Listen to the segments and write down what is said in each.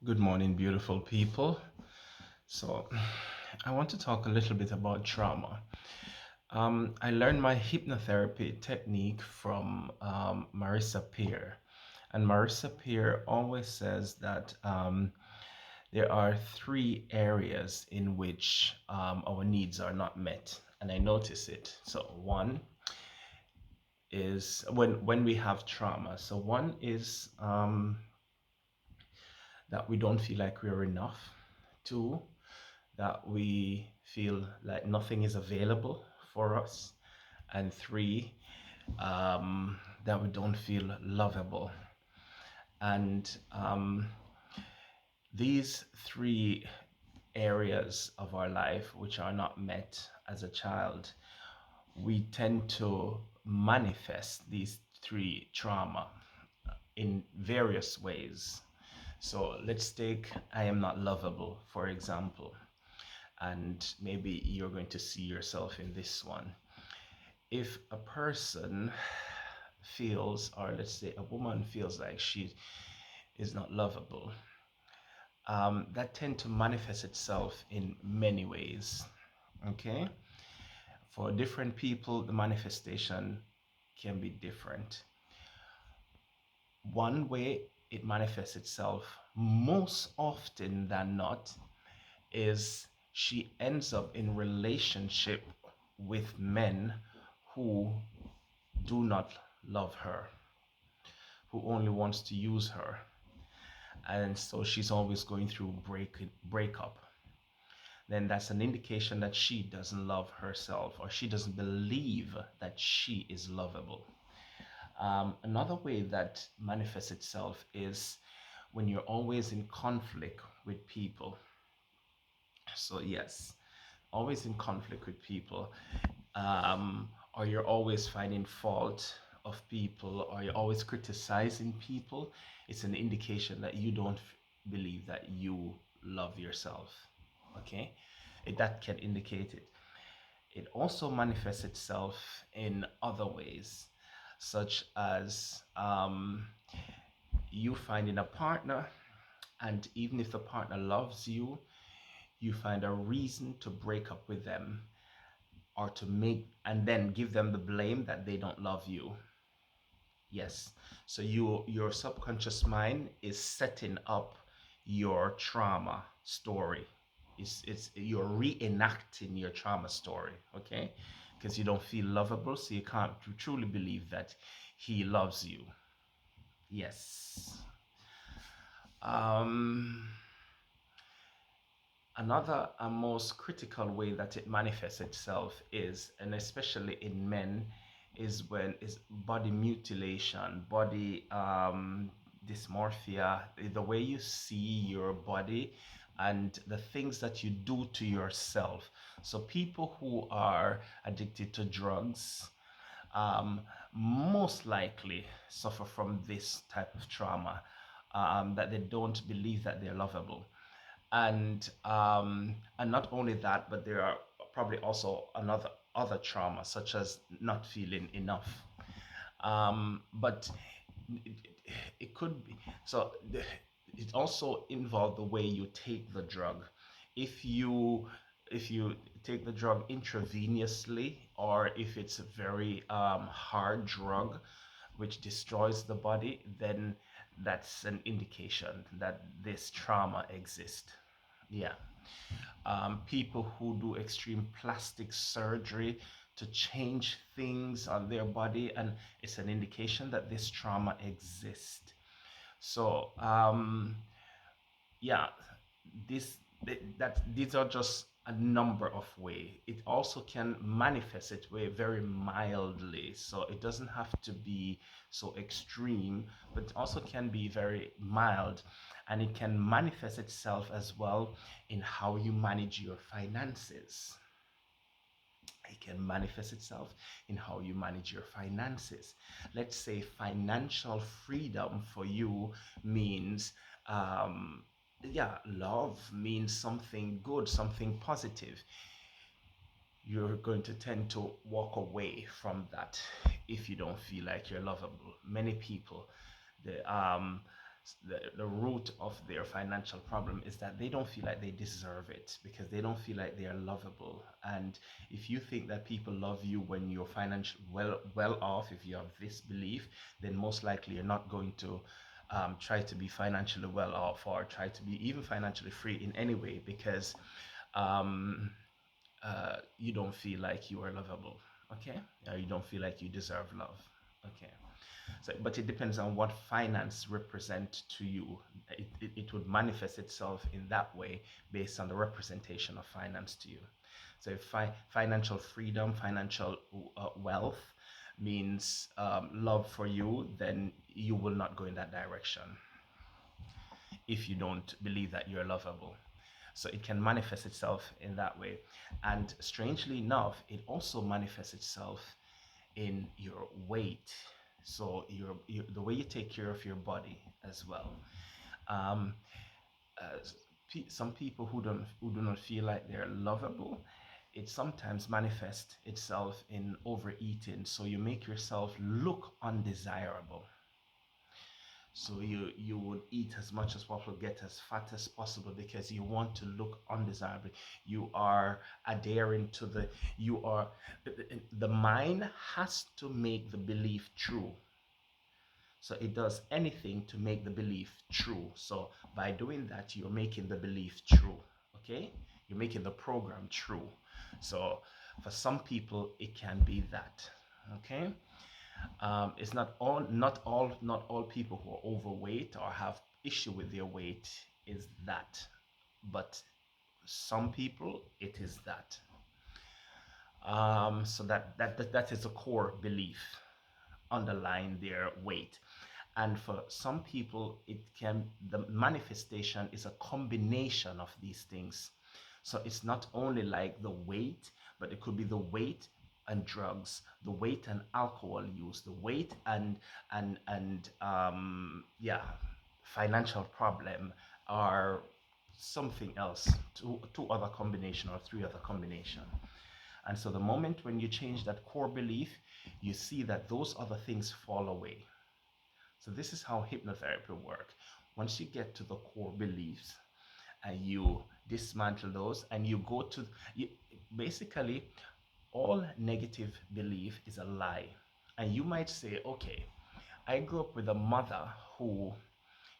Good morning, beautiful people. So, I want to talk a little bit about trauma. I learned my hypnotherapy technique from Marissa Peer. And Marissa Peer always says that there are three areas in which our needs are not met. And I notice it. So, one is when we have trauma. So, one is that we don't feel like we're enough. Two, that we feel like nothing is available for us. And three, that we don't feel lovable. And these three areas of our life, which are not met as a child, we tend to manifest these three trauma in various ways. So let's take I am not lovable, for example, and maybe you're going to see yourself in this one. If a person feels, or let's say a woman feels like she is not lovable, that tend to manifest itself in many ways. Okay, for different people, the manifestation can be different. One way it manifests itself most often than not is she ends up in relationship with men who do not love her, who only wants to use her. And so she's always going through breakup. Then that's an indication that she doesn't love herself, or she doesn't believe that she is lovable. Another way that manifests itself is when you're always in conflict with people. So yes, always in conflict with people, or you're always finding fault of people, or you're always criticizing people. It's an indication that you don't believe that you love yourself. Okay, that can indicate it. It also manifests itself in other ways, such as you finding a partner, and even if the partner loves you, you find a reason to break up with them, or to make and then give them the blame that they don't love you. Yes. So your subconscious mind is setting up your trauma story. It's you're reenacting your trauma story, okay? Because you don't feel lovable, so you can't truly believe that he loves you. Yes. Um, Another and most critical way that it manifests itself is, and especially in men, is when is body mutilation, body dysmorphia, the way you see your body and the things that you do to yourself. So people who are addicted to drugs um, most likely suffer from this type of trauma, that they don't believe that they're lovable. And not only that, but there are probably also another other trauma, such as not feeling enough. But it, it could be so. It also involves the way you take the drug. If you if you take the drug intravenously, or if it's a very hard drug which destroys the body, then that's an indication that this trauma exists. Yeah. People who do extreme plastic surgery to change things on their body, and it's an indication that this trauma exists. So, yeah, this that these are just a number of ways. It also can manifest its way very mildly, so it doesn't have to be so extreme, but it also can be very mild, and it can manifest itself as well in how you manage your finances. It can manifest itself in how you manage your finances. Let's say financial freedom for you means, yeah, love means something good, something positive. You're going to tend to walk away from that if you don't feel like you're lovable. Many people, they, The root of their financial problem is that they don't feel like they deserve it, because they don't feel like they are lovable. And if you think that people love you when you're financially well off, if you have this belief, then most likely you're not going to try to be financially well off, or try to be even financially free in any way, because um, you don't feel like you are lovable. Okay, you don't feel like you deserve love. Okay. So, but it depends on what finance represent to you. It would manifest itself in that way based on the representation of finance to you. So if financial freedom, financial wealth means love for you, then you will not go in that direction if you don't believe that you're lovable. So it can manifest itself in that way. And strangely enough, it also manifests itself in your weight. So the way you take care of your body as well. Um, uh, some people who do not feel like they're lovable, it sometimes manifests itself in overeating. So you make yourself look undesirable. So you would eat as much as possible, get as fat as possible, because you want to look undesirable. You are adhering to the mind has to make the belief true. So it does anything to make the belief true. So by doing that, you're making the belief true. Okay? You're making the program true. So for some people, it can be that. Okay? It's not all people who are overweight or have issue with their weight is that, but some people it is that. So that is a core belief underlying their weight. And for some people, the manifestation is a combination of these things. So it's not only like the weight, but it could be the weight and drugs, the weight and alcohol use, the weight and yeah, financial problem, or something else, two other combination or three other combination. And so the moment when you change that core belief, you see that those other things fall away. So this is how hypnotherapy works. Once you get to the core beliefs and you dismantle those, and you go to you, basically all negative belief is a lie. And you might say, okay, I grew up with a mother who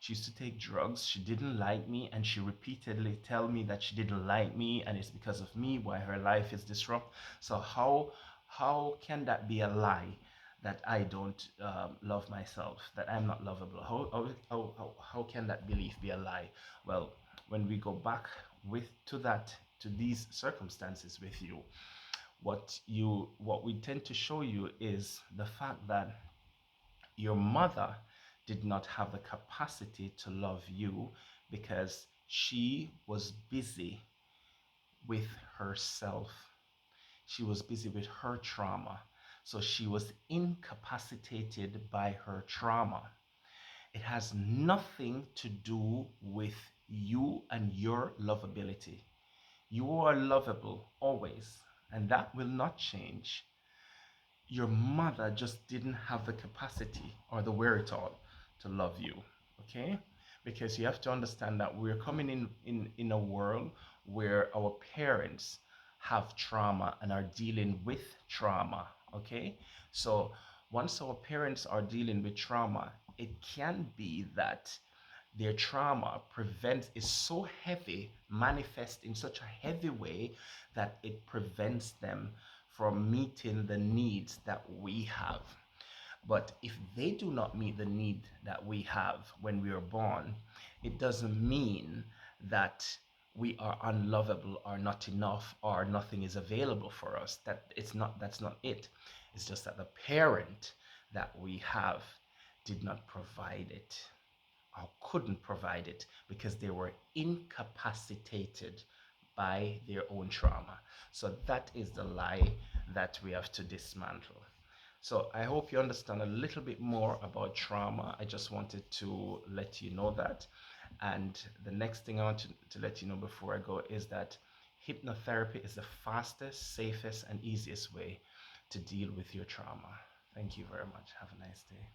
she used to take drugs. She didn't like me, and she repeatedly tell me that she didn't like me, and it's because of me why her life is disrupted. So how can that be a lie? That I don't love myself, that I'm not lovable. How can that belief be a lie? Well, when we go back to these circumstances with you, what we tend to show you is the fact that your mother did not have the capacity to love you, because she was busy with herself. She was busy with her trauma. So she was incapacitated by her trauma. It has nothing to do with you and your lovability. You are lovable always, and that will not change. Your mother just didn't have the capacity or the wherewithal to love you. Okay? Because you have to understand that we're coming in a world where our parents have trauma and are dealing with trauma. Okay? So once our parents are dealing with trauma, it can be that their trauma prevents is so heavy, manifest in such a heavy way, that it prevents them from meeting the needs that we have. But if they do not meet the need that we have when we are born, it doesn't mean that we are unlovable or not enough or nothing is available for us. That's not it. It's just that the parent that we have did not provide it, or couldn't provide it, because they were incapacitated by their own trauma. So that is the lie that we have to dismantle. So I hope you understand a little bit more about trauma. I just wanted to let you know that. And the next thing I want to let you know before I go is that hypnotherapy is the fastest, safest, and easiest way to deal with your trauma. Thank you very much. Have a nice day.